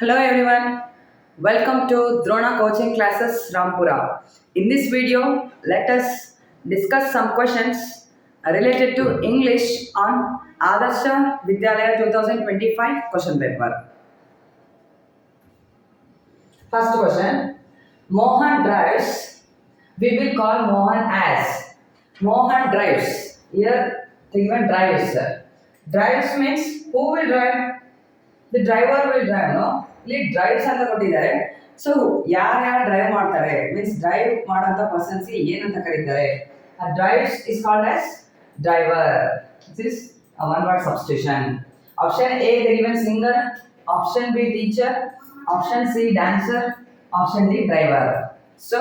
Hello everyone, welcome to Drona Coaching Classes Rampura. In this video, let us discuss some questions related to English on Adarsha Vidyalaya 2025 question paper. First question, Mohan drives. We will call Mohan as Mohan drives. Here, the given drives. Drives means who will drive? The driver will drive no ಇಲ್ಲಿ drives ಅಂತ ಕೊಟ್ಟಿದ್ದಾರೆ. So ಯಾರ್ಯಾರು drive ಮಾಡ್ತಾರೆ means drive ಮಾಡೋಂಥ ಪರ್ಸನ್ಸ್ಗೆ ಏನಂತ ಕರೀತಾರೆ? Drives is called as driver. This is one word substitution. Option A the given singer, option B teacher, option C dancer, option D driver. So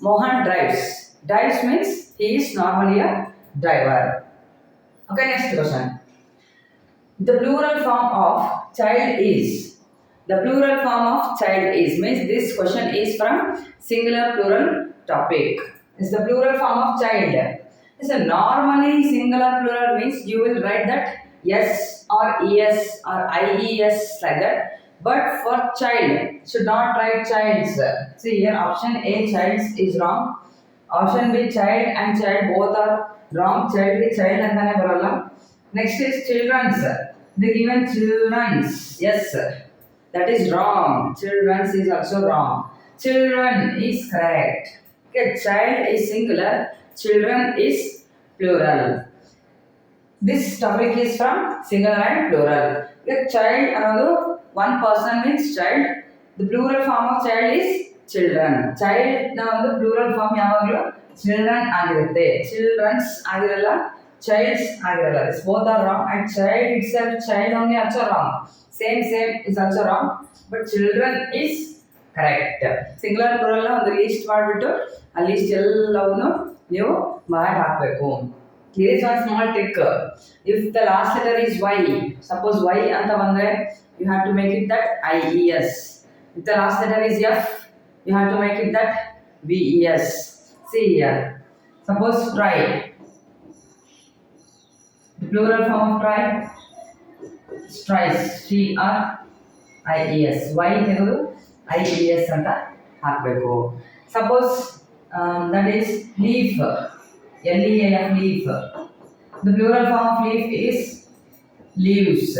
Mohan drives. Drives means he is normally a driver. Okay, next question. The plural form of child is. The plural form of child is means this question is from singular plural topic. Is the plural form of child. It's a normally singular plural means you will write that yes or es or ies like that. But for child, should not write childs. See here option A childs is wrong. Option B child and child both are wrong. Child is child antane baralla. Next is children's. They given children's. Yes, sir. That is wrong. Children's is also wrong. Children is correct. Okay, child is singular. Children is plural. This topic is from singular and plural. Okay, child another one person means child. The plural form of child is children. Child now the plural form yavaglu children ಆಗಿರುತ್ತೆ. Children's ಆಗಿರಲ್ಲ. Childs ಆಗಿರಲ್ಲ. This both are wrong and child itself child only also wrong. Same is also wrong. But children is correct. Singular plural ನ ಒಂದು list ಮಾಡಿಬಿಟ್ಟು ಆ list ಎಲ್ಲವನ್ನು ನೀವು ಮಾಡಿ ಹಾಕಬೇಕು. Here is one small trick. If the last letter is Y, suppose Y ಅಂತ ಬಂದ್ರೆ you have to make it that IES. If the last letter is F, you have to make it that VES. See here. Suppose try. The plural form of try, tries, TRIES. Y ತೆಗೆದು IES ಅಂತ ಹಾಕಬೇಕು. Suppose that is leaf, LEAF, leaf. The plural form of leaf is leaves.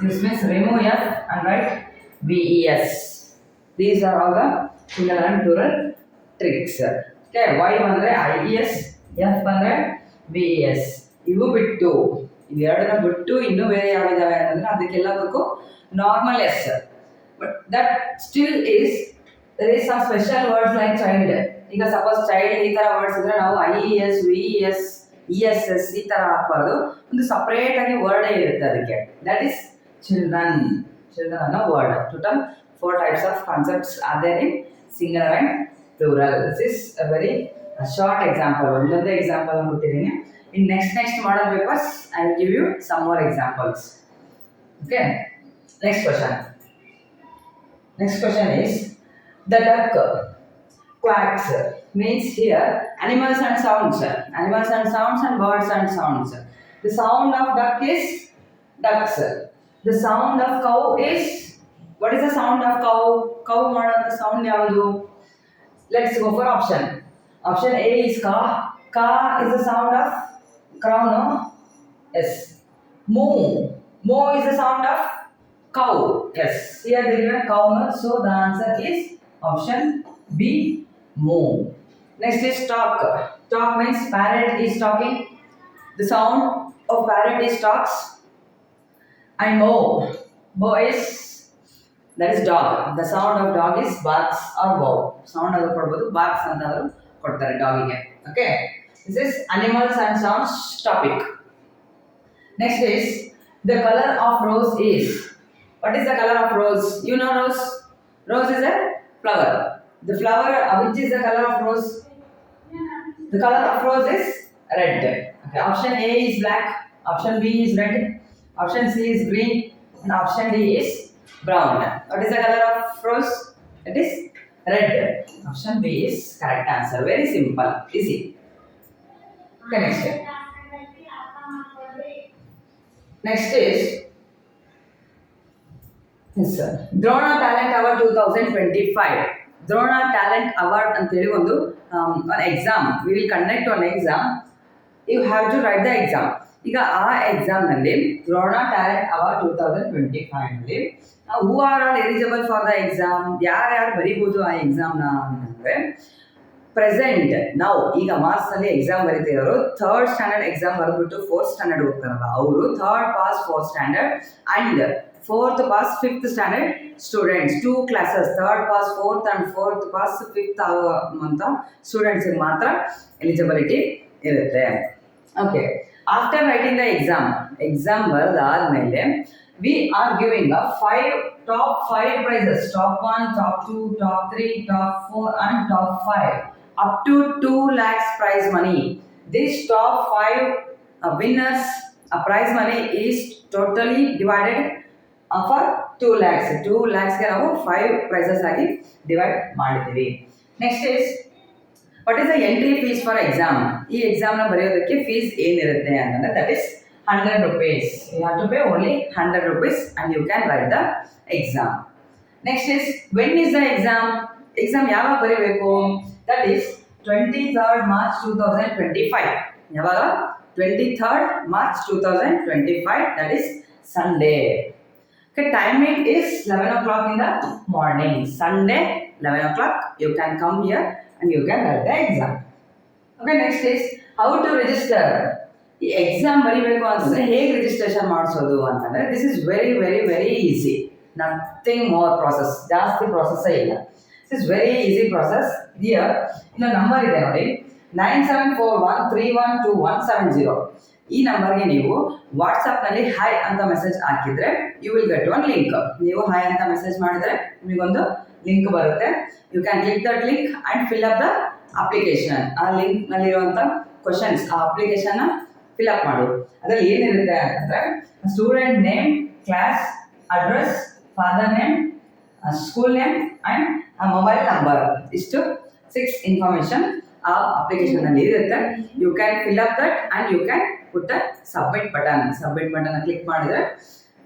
This means remove F and write VES. These are all the singular and plural tricks. Okay, Y ಬಂದ್ರೆ IES, F ಬಂದ್ರೆ VES. ಇವು ಬಿಟ್ಟು ಇವೆರಡನ್ನ ಬಿಟ್ಟು ಇನ್ನೂ ಬೇರೆ ಯಾವಿದಾವೆ ಅಂತಂದ್ರೆ ಅದಕ್ಕೆಲ್ಲದಕ್ಕೂ normal S. But that still is there is some special words like child. ಈಗ ಸಪೋಸ್ ಚೈಲ್ಡ್ ಈ ಥರ ವರ್ಡ್ಸ್ ಇದ್ರೆ ನಾವು IES, VES, ESS ಈ ಥರ ಹಾಕ್ಬಾರ್ದು. ಒಂದು ಸಪ್ರೇಟ್ ಆಗಿ ವರ್ಡೇ ಇರುತ್ತೆ ಅದಕ್ಕೆ. That is children. ಚಿಲ್ಡ್ರನ್ ಅನ್ನೋ word. Total 4 types of concepts are there in singular and plural. This is a very short example. ಒಂದೊಂದೇ ಎಕ್ಸಾಂಪಲ್ ಕೊಟ್ಟಿದ್ದೀನಿ. In next model papers, I will give you some more examples. Okay. Next question is the duck quacks means here animals and sounds and birds and sounds. The sound of duck is ducks. The sound of cow is, what is the sound of cow? Cow ಮಾಡೋದು sound ಯಾವುದು? Let's go for option. Option A is ka. Ka is the sound of crow, no? Yes. Moo. Moo is the sound of cow. Yes. Here they given cow, no? So the answer is option B, moo. Next is talk. Talk means parrot is talking. The sound of parrot is talks. And moo. Moo is, that is dog. The sound of dog is barks or bow. Sound adu kodbodu, barks antadru kodtare dog ಗೆ. Okay. This is animals and sounds topic. Next is the color of rose is. What is the color of rose? You know rose? Rose is a flower. The flower, which is the color of rose? The color of rose is red. Okay. Option A is black. Option B is red. Option C is green. And option D is brown. What is the color of rose? It is red. Option B is correct answer. Very simple, easy. Okay, next is yes sir. Drona talent award 2025. Drona talent award ಅಂತೇಳಿ ಒಂದು exam. We will conduct one exam. You have to write the exam. ಈಗ ಆ ಎಕ್ಸಾಮ್ನಲ್ಲಿ Drona talent award 2025ನಲ್ಲಿ who are all eligible for the exam, ಯಾರ್ಯಾರು ಬರೀಬೋದು ಆ ಎಕ್ಸಾಮ್ನ ಅಂತಂದರೆ, ಪ್ರೆಸೆಂಟ್ ನಾವು ಈಗ ಮಾರ್ಚ್ನಲ್ಲಿ ಎಕ್ಸಾಮ್ ಬರೀತಿರೋರು ಥರ್ಡ್ ಸ್ಟ್ಯಾಂಡರ್ಡ್ ಎಕ್ಸಾಮ್ ಬರೆದ್ಬಿಟ್ಟು ಫೋರ್ತ್ ಸ್ಟ್ಯಾಂಡರ್ಡ್ ಹೋಗ್ತಾರಲ್ಲ ಅವರು third pass fourth standard and fourth pass fifth standard students, 2 classes third pass fourth and fourth pass fifth ಆಗುವಂಥ ಸ್ಟೂಡೆಂಟ್ಸಿಗೆ ಮಾತ್ರ ಎಲಿಜಿಬಿಲಿಟಿ ಇರುತ್ತೆ. Okay, after writing the exam ಬರೆದಾದ್ಮೇಲೆ we are giving top 5 prizes, top 1, top 2, top 3, top 4 and top 5 up to 2 lakhs prize money. This top 5 winners prize money is totally divided for 2 lakhs. 2 lakhsಗೆ ನಾವು 5 prizes ಆಗಿ divide ಮಾಡಿದ್ದೀವಿ. Next is what is the entry fees for exam. ಈ ಎಕ್ಸಾಮ್ನ ಬರೆಯೋದಕ್ಕೆ fees ಏನಿರುತ್ತೆ ಅಂತಂದರೆ that is 100 rupees. You have to pay only 100 rupees and you can write the exam. Next is when is the exam? Exam ಯಾವಾಗ ಬರೀಬೇಕು? That is 23rd March 2025. ಯಾವಾಗ? 23rd March 2025. That is Sunday. Okay, timing is 11 o'clock in the morning. Sunday 11 o'clock. You can come here and you can write the exam. Okay, next is how to register. ಈ exam ಬರೀಬೇಕು ಅಂತಂದರೆ ಹೇಗೆ registration ಮಾಡಿಸೋದು ಅಂತಂದರೆ this is very very very easy. Nothing more process, ಜಾಸ್ತಿ ಪ್ರಾಸೆಸ್ಸೇ ಇಲ್ಲ. This is very easy process. Here ಇನ್ನೊಂದು ನಂಬರ್ ಇದೆ ನೋಡಿ, 9741312170. ಈ ನಂಬರ್ಗೆ ನೀವು ವಾಟ್ಸಪ್ನಲ್ಲಿ ಹಾಯ್ ಅಂತ ಮೆಸೇಜ್ ಹಾಕಿದರೆ you will get one link. ನೀವು ಹಾಯ್ ಅಂತ ಮೆಸೇಜ್ ಮಾಡಿದರೆ ನಿಮಗೊಂದು ಲಿಂಕ್ ಬರುತ್ತೆ. You can click that link and fill up the application. ಆ ಲಿಂಕ್ನಲ್ಲಿರುವಂಥ ಕ್ವಶನ್ಸ್, ಆ ಅಪ್ಲಿಕೇಶನ್ನ ಫಿಲ್ ಅಪ್ ಮಾಡು. ಅದರಲ್ಲಿ ಏನಿರುತ್ತೆ ಅಂತಂದರೆ student name, class, address, father name, school name and mobile number, ಇಷ್ಟು 6 ಇನ್ಫಾರ್ಮೇಷನ್ ಆ ಅಪ್ಲಿಕೇಶನಲ್ಲಿ ಇರುತ್ತೆ. You can fill up that and you can put a submit button click ಮಾಡಿದರೆ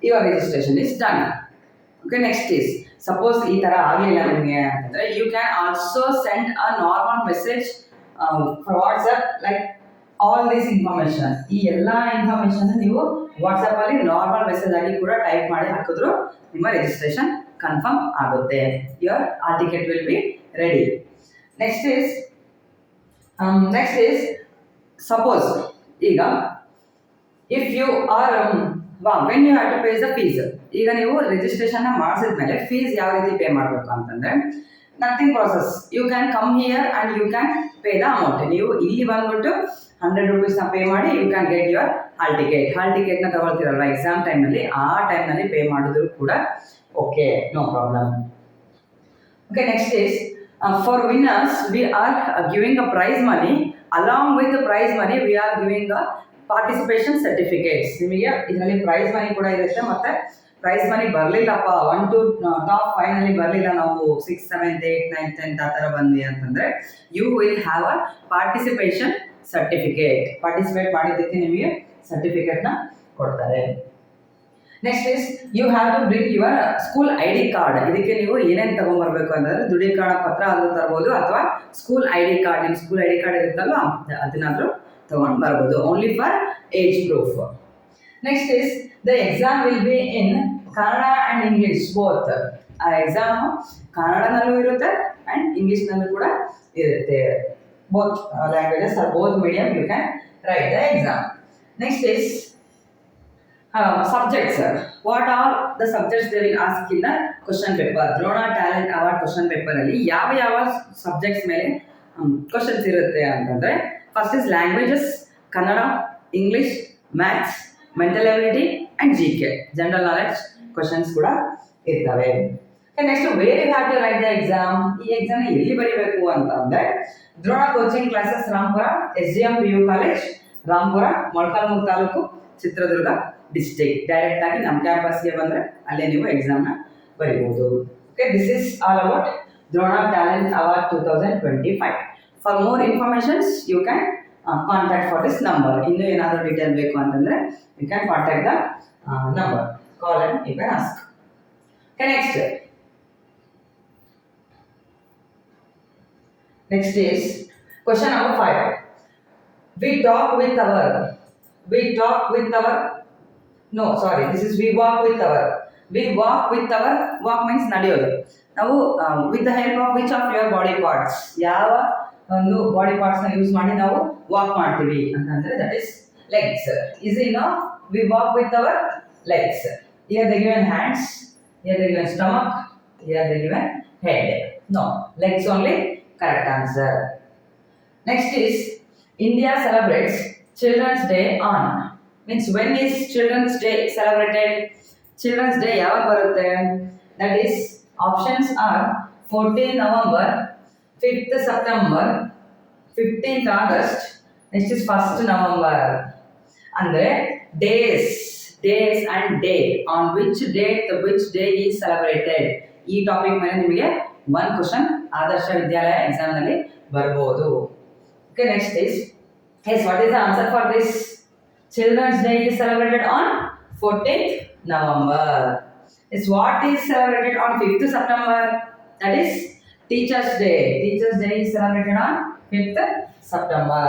your registration is done. Okay, next is suppose ಈ ಥರ ಆಗಲಿಲ್ಲ ನಿಮಗೆ ಅಂತಂದರೆ you can also send a normal message for WhatsApp like all this information. ಈ ಎಲ್ಲ information ನೀವು ವಾಟ್ಸಪ್ಪಲ್ಲಿ ನಾರ್ಮಲ್ ಮೆಸೇಜ್ ಆಗಿ ಕೂಡ ಟೈಪ್ ಮಾಡಿ ಹಾಕಿದ್ರು ನಿಮ್ಮ ರಿಜಿಸ್ಟ್ರೇಷನ್ ಕನ್ಫರ್ಮ್ ಆಗುತ್ತೆ. Your all ticket will be ready. Next is suppose ಈಗ if you are when you have to pay the fees. ಈಗ ನೀವು ರಿಜಿಸ್ಟ್ರೇಷನ್ನ ಮಾಡಿಸಿದ್ಮೇಲೆ ಫೀಸ್ ಯಾವ ರೀತಿ ಪೇ ಮಾಡಬೇಕು ಅಂತಂದರೆ nothing process. You can come here and you can pay the amount. ನೀವು ಇಲ್ಲಿ ಬಂದ್ಬಿಟ್ಟು 100 rupeesನ ಪೇ ಮಾಡಿ you can get your hall ಟಿಕೆಟ್ನ ತಗೊಳ್ತೀರಲ್ವ ಎಕ್ಸಾಮ್ ಟೈಮ್ನಲ್ಲಿ, ಆ ಟೈಮ್ನಲ್ಲಿ ಪೇ ಮಾಡಿದ್ರು ಕೂಡ okay, no problem. Okay, next is for winners we are giving a prize money. Along with prize money we are giving a participation certificates. ನಿಮಗೆ ಇದರಲ್ಲಿ prize money ಕೂಡ ಇರುತ್ತೆ. ಮತ್ತು ಪ್ರೈಸ್ ಮನಿ ಬರಲಿಲ್ಲಪ್ಪ 1 to top 5ನಲ್ಲಿ ಬರಲಿಲ್ಲ, ನಾವು 6th 7th 8th 9th 10th ಆ ಥರ ಬಂದ್ವಿ ಅಂತಂದರೆ you will have a participation certificate. Participate ಮಾಡಿದ್ದಕ್ಕೆ ನಿಮಗೆ ಸರ್ಟಿಫಿಕೇಟ್ನ ಕೊಡ್ತಾರೆ. Next is you have to bring your school ID card. ಇದಕ್ಕೆ ನೀವು ಏನೇನು ತೊಗೊಂಬರ್ಬೇಕು ಅಂತಂದರೆ ದೃಢೀಕರಣ ಪತ್ರ ಆದರೂ ತರ್ಬೋದು, ಅಥವಾ ಸ್ಕೂಲ್ ID ಕಾರ್ಡ್, ನಿಮ್ಮ ಸ್ಕೂಲ್ ID ಕಾರ್ಡ್ ಇರುತ್ತಲ್ಲ ಅದನ್ನಾದರೂ ತೊಗೊಂಡು ಬರ್ಬೋದು, only for age proof. Next is the exam will be in Kannada and English both. ಆ ಎಕ್ಸಾಮು ಕನ್ನಡನಲ್ಲೂ ಇರುತ್ತೆ ಆ್ಯಂಡ್ ಇಂಗ್ಲೀಷ್ನಲ್ಲೂ ಕೂಡ ಇರುತ್ತೆ. Both languages or both medium you can write the exam. Next is subjects. What are the subjects they will ask in the question paper? Drona Talent Award question paper ಅಲ್ಲಿ ಯಾವ subjects ಮೇಲೆ questions ಇರುತ್ತೆ ಅಂತಂದರೆ first is languages, Kannada, English, maths, mental ability and GK, general knowledge questions ಕೂಡ ಇರ್ತವೆ. Next where you have to write the exam. ಈ ಎಕ್ಸಾಮ್ನ ಎಲ್ಲಿ ಬರೀಬೇಕು ಅಂತಂದರೆ Drona coaching classes, Rampura, SGM PU college, Rampura, Molakalmuru taluk, Chitradurga district. Direct ಆಗಿ ನಮ್ಮ ಕ್ಯಾಂಪಸ್ಗೆ ಬಂದರೆ ಅಲ್ಲೇ ನೀವು ಎಕ್ಸಾಮ್ನ ಬರೀಬೋದು. Okay, this is all about Drona talent award 2025. For more informations you can contact for this number. ಇನ್ನೂ ಏನಾದರೂ ಡೀಟೇಲ್ ಬೇಕು ಅಂತಂದರೆ you can contact the number, call and you can ask. Next is question number 5. We talk with our. No, sorry. This is we walk with our. Walk means ನಡೆಯೋದು. ನಾವು with the help of which of your body parts? ಯಾವ ಒಂದು body parts ನ use ಮಾಡಿ ನಾವು walk ಮಾಡ್ತೀವಿ ಅಂತಂದ್ರೆ that is legs. Easy, no? We walk with our legs. Here they given hands. Here they given stomach. Here they given head. No, legs only. Correct answer. Next is India celebrates Children's Day on. Means when is Children's Day celebrated? Children's Day ಯಾವಾಗ ಬರುತ್ತೆ? That is options are 14th November, 5th September, 15th August. Next is 1st November. ಅಂದ್ರೆ days and day on which date which day is celebrated. ಈ topic ಮೇಲೆ ನಿಮಗೆ one question ಆದರ್ಶ ವಿದ್ಯಾಲಯ exam ನಲ್ಲಿ ಬರಬಹುದು. Okay, next is yes, what is the answer for this? Children's Day is celebrated on 14th November. Is what is celebrated on 5th September? That is Teachers' Day. Teachers' Day is celebrated on 5th September.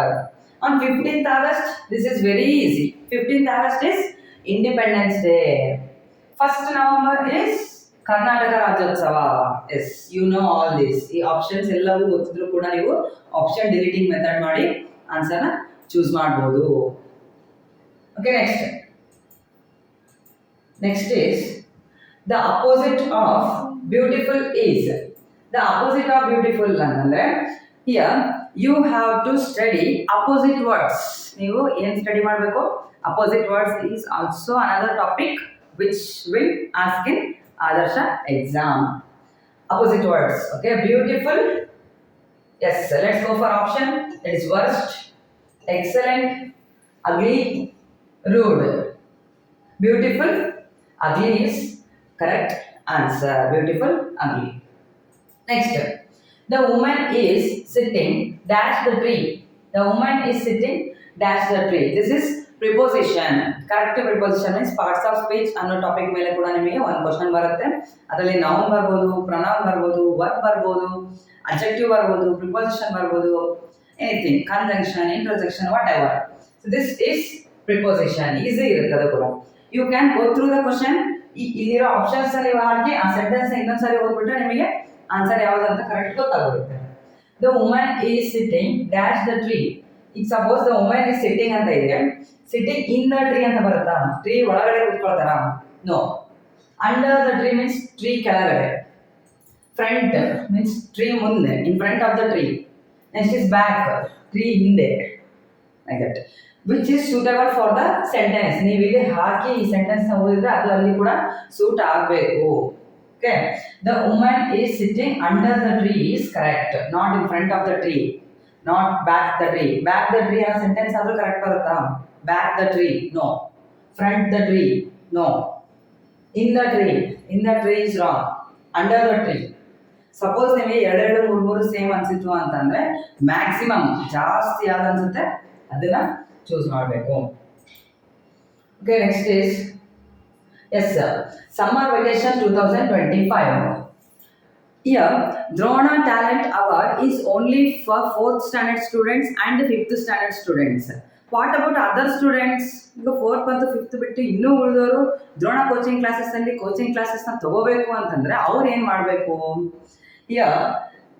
On 15th August, this is very easy. 15th August is Independence Day. 1st November is Karnataka Rajyotsava. Yes you know all this. ಈ options ಎಲ್ಲವೂ ಗೊತ್ತಿದ್ರು ಕೂಡ ನೀವು option deleting method ಮಾಡಿ ಆನ್ಸರ್ನ choose ಮಾಡ್ಬೋದು. Okay, next is the opposite of beautiful is. The opposite of beautiful ಅಂತಂದ್ರೆ here you have to study opposite words. ನೀವು ಏನು ಸ್ಟಡಿ ಮಾಡಬೇಕು? Opposite words is also another topic which will ask in Adarsha exam. Opposite words. Okay, beautiful. Yes, let's go for option. It is worst, excellent, ugly, rude. Beautiful, ugly is correct answer. Beautiful, ugly. Next, the woman is sitting dash the tree. The woman is sitting dash the tree. This is preposition. Correct preposition means parts of speech ಅನ್ನೋ topic ಮೇಲೆ ಕೂಡ ನಿಮಗೆ ಒಂದು question ಬರುತ್ತೆ. ಅದರಲ್ಲಿ noun ಬರ್ಬೋದು, pronoun ಬರ್ಬೋದು, verb ಬರ್ಬೋದು, ಅಬ್ಜೆಕ್ಟಿವ್ ಬರ್ಬೋದು, ಪ್ರಿಪೋಸಿಷನ್ ಬರ್ಬೋದು, anything, conjunction, interjection, whatever. So this is preposition. Easy ಇರುತ್ತೆ ಅದು ಕೂಡ. You can go through the question. ಇಲ್ಲಿರೋ ಆಪ್ಷನ್ಸ್ ಅಲ್ಲಿ ಹಾಕಿ ಆ ಸೆಂಟೆನ್ಸ್ ಇನ್ನೊಂದ್ಸರಿ ಓದ್ಬಿಟ್ರೆ ನಿಮಗೆ ಆನ್ಸರ್ ಯಾವುದಂತ ಕರೆಕ್ಟ್ ಗೊತ್ತಾಗುತ್ತೆ. The woman is sitting dash the tree. ಈಗ suppose the woman is sitting ಅಂತ ಇದೆ, ಸಿಟ್ಟಿಂಗ್ ಇನ್ ದ ಟ್ರೀ ಅಂತ ಬರುತ್ತಾ? ಟ್ರೀ ಒಳಗಡೆ ಕೂತ್ಕೊಳ್ತಾರ? No. Under the tree means tree ಕೆಳಗಡೆ. ಫ್ರಂಟ್ ಮೀನ್ಸ್ ಟ್ರೀ ಮುಂದೆ, in front of the tree. Next is back, tree ಹಿಂದೆ. Like that. Which is suitable for the sentence. ನೀವು ಇಲ್ಲಿ ಹಾಕಿ ಈ ಸೆಂಟೆನ್ಸ್ ನ ಓದಿದ್ರೆ ಅದು ಅಲ್ಲಿ ಕೂಡ ಸೂಟ್ ಆಗಬೇಕು. Okay, the woman is sitting under the tree is correct, not in front of the tree, not back the tree. Back the tree ಅನ್ನೋ ಸೆಂಟೆನ್ಸ್ ಆದ್ರೂ ಕರೆಕ್ಟ್ ಬರುತ್ತಾ? Back the tree, no. Front the tree, no. In the tree is wrong. Under the tree. Suppose ನಿಮಗೆ ಎರಡೆರಡು ಮೂರು same ಅನ್ಸಿತ್ತು ಅಂತಂದ್ರೆ maximum ಜಾಸ್ತಿ ಯಾವ್ದು ಅನ್ಸುತ್ತೆ ಅದನ್ನ ಚೂಸ್ ಮಾಡಬೇಕು. Okay, next is as summer vacation 2025. Here, Drona Talent Award is only for 4th standard students and 5th standard students. What about other students? ಈಗ 4th ಮತ್ತು 5th ಬಿಟ್ಟು ಇನ್ನೂ ಉಳಿದವರು ದ್ರೋಣ ಕೋಚಿಂಗ್ ಕ್ಲಾಸಸ್ಸಲ್ಲಿ ಕೋಚಿಂಗ್ ಕ್ಲಾಸಸ್ನ ತಗೋಬೇಕು ಅಂತಂದರೆ ಅವ್ರು ಏನು ಮಾಡಬೇಕು? Here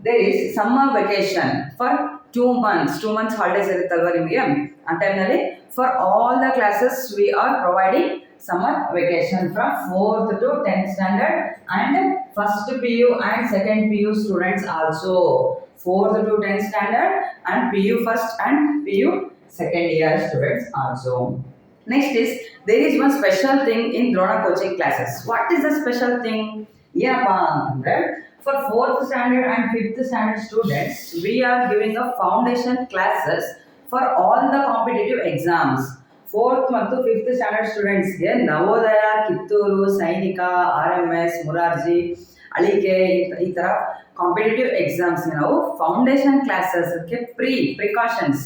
there is summer vacation for 2 months. 2 months holidays ಇರುತ್ತಲ್ವ ನಿಮಗೆ, ಆ ಟೈಮ್ನಲ್ಲಿ for all the classes we are providing summer vacation from 4th to 10th standard and 1st PU and 2nd PU students also. 4th to 10th standard and PU 1st and PU second year students also. Next is there is one special thing in Drona coaching classes. What is the special thing? For 4th standard and 5th standard students, we are giving a foundation classes for all the competitive exams. 4th ಮತ್ತು 5th standard ಸ್ಟೂಡೆಂಟ್ಸ್ಗೆ ನವೋದಯ, ಕಿತ್ತೂರು, ಸೈನಿಕ, RMS, Morarji, Alike ಈ ಥರ competitive ಎಕ್ಸಾಮ್ಸ್ಗೆ ನಾವು foundation ಕ್ಲಾಸಸ್ಗೆ precautions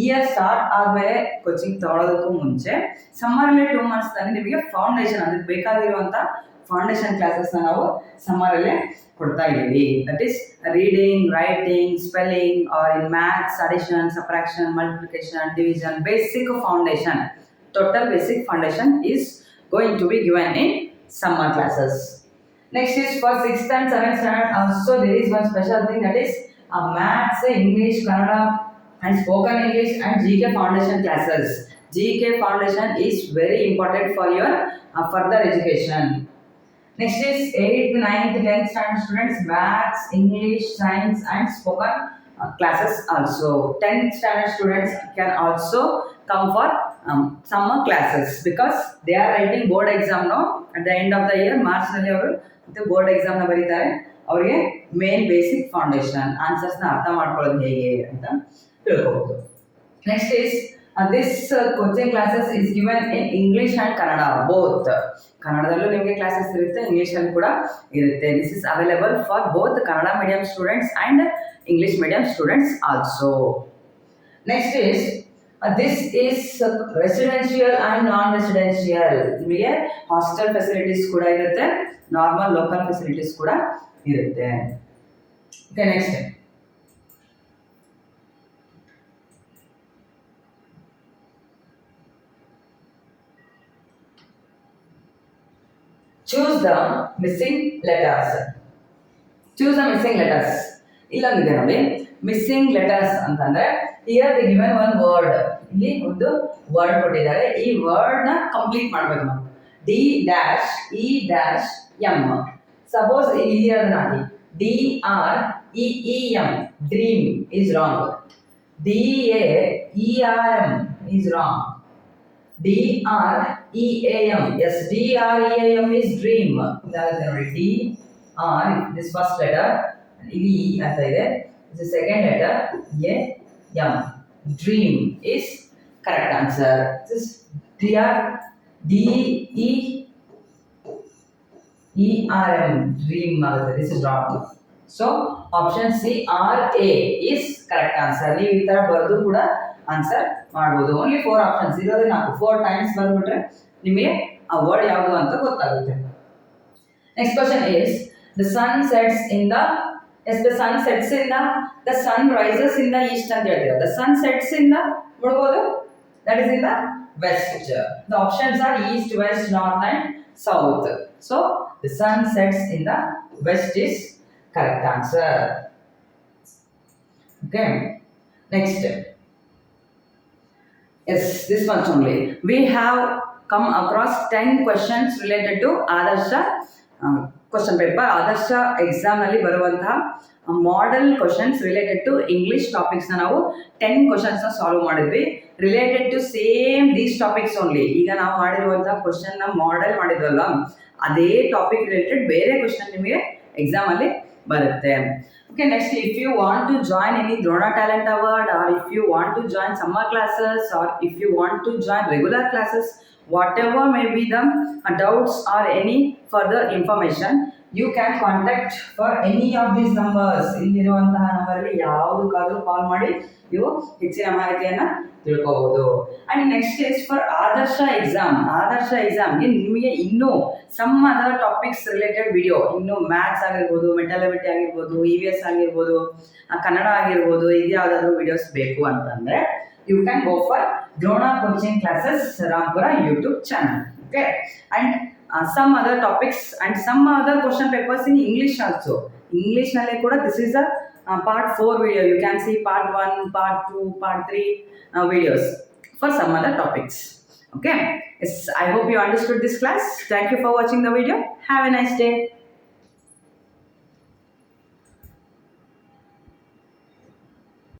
year start ಆದಮೇಲೆ coaching ತಗೊಳ್ಳೋದಕ್ಕೂ ಮುಂಚೆ ಸಮ್ಮರಲ್ಲಿ 2 months ನಿಮಗೆ foundation ಅದಕ್ಕೆ ಬೇಕಾಗಿರುವಂಥ ಫೌಂಡೇಶನ್ ಕ್ಲಾಸಸ್ನ ನಾವು ಸಮ್ಮರಲ್ಲೇ ಕೊಡ್ತಾ ಇದ್ದೀವಿ. That is reading, writing, spelling, or in maths, addition, subtraction, multiplication, division, basic foundation, total basic foundation is going to be given in summer classes. Next is for 6th and 7th standard also there is one special thing, that is maths, English, Kannada and spoken English and GK foundation classes. GK foundation is very important for your further education. Next is 8th, 9th, 10th standard students, maths, English, science and spoken classes also. 10th standard students can also come for summer classes because they are writing board exam now at the end of the year. March ನಲ್ಲಿ ಅವರು board ಎಕ್ಸಾಮ್ನ ಬರೀತಾರೆ. ಅವರಿಗೆ main basic foundation ಆನ್ಸರ್ಸ್ನ ಅರ್ಥ ಮಾಡ್ಕೊಳ್ಳೋದು ಹೇಗೆ ಅಂತ ತಿಳ್ಕೋಬಹುದು. Next is this coaching classes is given in English and Kannada both. ಕನ್ನಡದಲ್ಲೂ ನಿಮಗೆ ಕ್ಲಾಸಸ್ ಇರುತ್ತೆ, ಇಂಗ್ಲೀಷಲ್ಲಿ ಕೂಡ ಇರುತ್ತೆ. This is available for both Kannada medium students and English medium students also. Next is this is residential and non residential. ನಿಮಗೆ hostel facilities ಕೂಡ ಇರುತ್ತೆ, normal local facilities ಕೂಡ ಇರುತ್ತೆ. Okay, next choose the missing letters. Choose the missing letters. ಇಲ್ಲೊಂದಿದೆ ನೋಡಿ, missing letters ಅಂತಂದ್ರೆ here the given one word. ಇಲ್ಲಿ ಒಂದು word ಕೊಟ್ಟಿದ್ದಾರೆ, ಈ ವರ್ಡ್ ನ ಕಂಪ್ಲೀಟ್ ಮಾಡ್ಬೇಕು ನಾವು. D dash E dash M. Suppose ಇಲ್ಲಿ ಅದನ್ನ ಹಾಕಿ D R E E M, dream is wrong. D A E R M is wrong. D R E A M, yes, D R E A M is dream. That is ನೋಡಿ, D R this first letter, E ಅಂತ ಇದೆ, this is second letter A M, dream is correct answer. This is D R D E E R M, dream ಆಗುತ್ತೆ. This is wrong. So option C R A is correct answer. ನೀವು ಈ ತರ ಬರೆದು ಕೂಡ answer ಮಾಡ್ಬೋದು. Only 4 options ಇರೋದೇ, 4 times ಬಂದ್ಬಿಟ್ರೆ ನಿಮಗೆ ಆ ವರ್ಡ್ ಯಾವುದು ಅಂತ ಗೊತ್ತಾಗುತ್ತೆ. Next question is the sun sets in the, yes the sun sets in the sun rises in the east ಅಂತ ಹೇಳ್ತೀರಾ. The sun sets in the ಮುಳುಗೋದು, that is in the west. The options are east, west, north and south. So the sun sets in the west is correct answer. Okay, next. Yes, this much only. We have come across 10 questions related to Adarsha question paper. Adarsha exam ನಲ್ಲಿ ಬರುವಂತಹ model questions related to English topics ನಾವು 10 questions ನ solve ಮಾಡಿದ್ವಿ, related to same these topics only. ಈಗ ನಾವು ಮಾಡಿರುವಂತಹ question ನ model ಮಾಡಿದ್ವಲ್ಲ, ಅದೇ ಟಾಪಿಕ್ ರಿಲೇಟೆಡ್ ಬೇರೆ ಕ್ವಶನ್ ನಿಮಗೆ ಎಕ್ಸಾಮ್ ಅಲ್ಲಿ ಬರುತ್ತೆ. Okay, next, if you want to join any Drona Talent Award, or if you want to join summer classes, or if you want to join regular classes, whatever may be the doubts or any further information, you can contact for any of these numbers. ಇಲ್ಲಿರುವಂತಹ ನಂಬರಲ್ಲಿ ಯಾವುದಕ್ಕಾದರೂ ಕಾಲ್ ಮಾಡಿ ನೀವು ಹೆಚ್ಚಿನ ಮಾಹಿತಿಯನ್ನು ತಿಳ್ಕೋಬಹುದು. And next is for Adarsha exam. Adarsha ಎಕ್ಸಾಮ್ಗೆ ನಿಮಗೆ ಇನ್ನೂ some other topics related video, ಇನ್ನು ಮ್ಯಾಥ್ಸ್ ಆಗಿರ್ಬೋದು, ಮೆಂಟಾಲಿಟಿ ಆಗಿರ್ಬೋದು, EVS ಆಗಿರ್ಬೋದು, ಕನ್ನಡ ಆಗಿರ್ಬೋದು, ಇದು ಯಾವುದಾದ್ರೂ ವಿಡಿಯೋಸ್ ಬೇಕು ಅಂತಂದರೆ you can go for Drona Coaching Classes Rampura YouTube channel. Okay, and some other topics and some other question papers in English also. English nalle kuda this is a part 4 video. You can see part 1, part 2, part 3 videos for some other topics. Okay, yes, I hope you understood this class. Thank you for watching the video. Have a nice day.